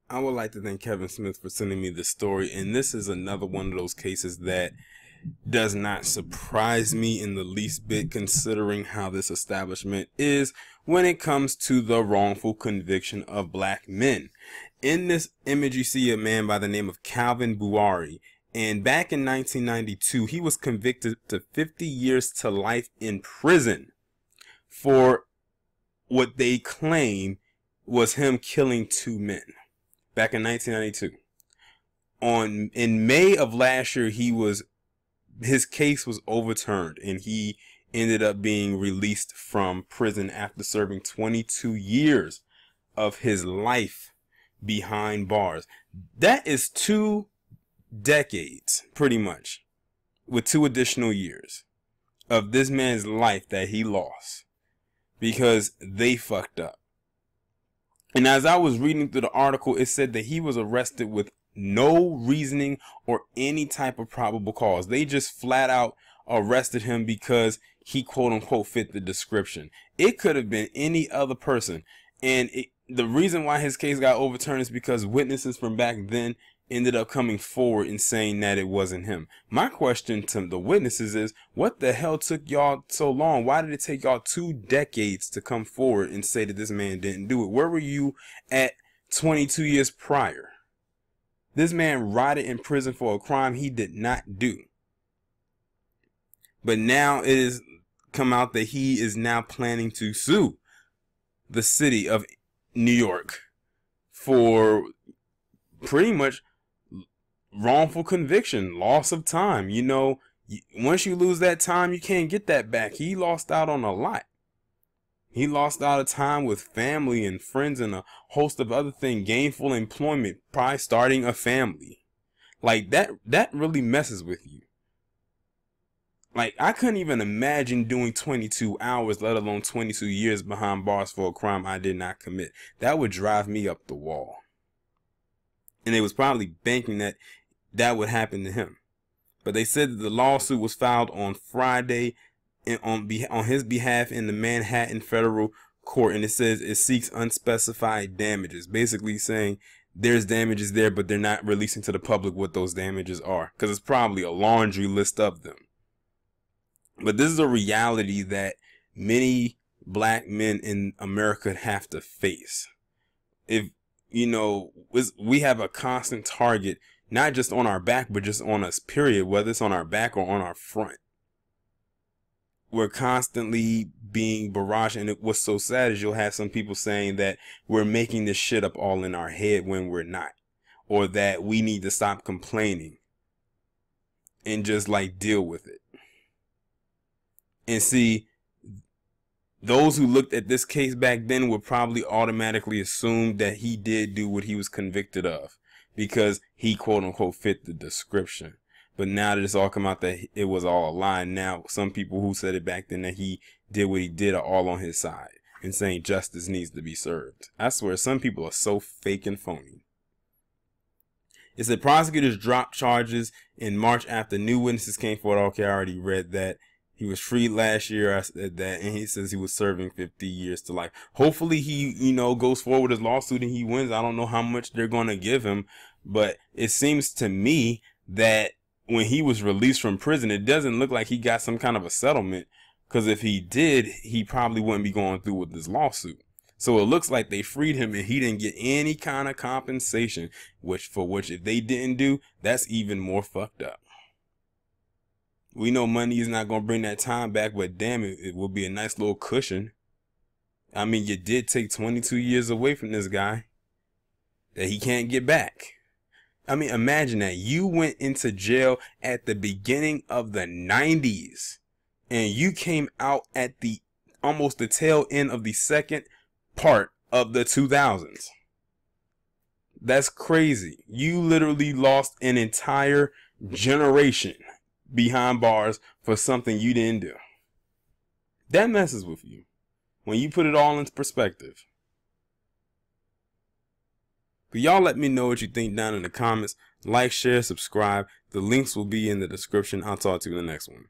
I would like to thank Kevin Smith for sending me this story, and this is another one of those cases that does not surprise me in the least bit, considering how this establishment is when it comes to the wrongful conviction of black men. In this image, you see a man by the name of Calvin Buari, and back in 1992, he was convicted to 50 years to life in prison for what they claim was him killing two men back in 1992. In May of last year, his case was overturned and he ended up being released from prison after serving 22 years of his life behind bars. That is 2 decades, pretty much, with 2 additional years of this man's life that he lost because they fucked up. And as I was reading through the article, it said that he was arrested with no reasoning or any type of probable cause. They just flat out arrested him because he quote unquote fit the description. It could have been any other person. And the reason why his case got overturned is because witnesses from back then ended up coming forward and saying that it wasn't him. My question to the witnesses is, what the hell took y'all so long? Why did it take y'all 2 decades to come forward and say that this man didn't do it? Where were you at 22 years prior? This man rotted in prison for a crime he did not do. But now it has come out that he is now planning to sue the city of New York for pretty much wrongful conviction, loss of time. You know, once you lose that time, you can't get that back. He lost out on a lot. He lost out of time with family and friends and a host of other things, gainful employment, probably starting a family. Like that really messes with you. Like, I couldn't even imagine doing 22 hours, let alone 22 years behind bars for a crime I did not commit. That would drive me up the wall. And they was probably banking that that would happen to him. But they said that the lawsuit was filed on Friday on his behalf in the Manhattan federal court, and it says it seeks unspecified damages, basically saying there's damages there, but they're not releasing to the public what those damages are, because it's probably a laundry list of them. But this is a reality that many black men in America have to face. If you know, we have a constant target, not just on our back, but just on us, period, whether it's on our back or on our front. We're constantly being barraged, and what's so sad is you'll have some people saying that we're making this shit up all in our head when we're not, or that we need to stop complaining and just like deal with it. And see, those who looked at this case back then would probably automatically assume that he did do what he was convicted of because he quote unquote fit the description. But now that it's all come out that it was all a lie, now some people who said it back then that he did what he did are all on his side and saying justice needs to be served. I swear, some people are so fake and phony. It said prosecutors dropped charges in March after new witnesses came forward. Okay, I already read that. He was freed last year. I said that, and he says he was serving 50 years to life. Hopefully he, goes forward with his lawsuit and he wins. I don't know how much they're going to give him, but it seems to me that when he was released from prison, it doesn't look like he got some kind of a settlement, because if he did, he probably wouldn't be going through with this lawsuit. So it looks like they freed him and he didn't get any kind of compensation, which if they didn't do, that's even more fucked up. We know money is not going to bring that time back, but damn it, it will be a nice little cushion. I mean, you did take 22 years away from this guy that he can't get back. I mean, imagine that. You went into jail at the beginning of the 90s and you came out at almost the tail end of the second part of the 2000s. That's crazy. You literally lost an entire generation behind bars for something you didn't do. That messes with you when you put it all into perspective. But y'all let me know what you think down in the comments. Like, share, subscribe. The links will be in the description. I'll talk to you in the next one.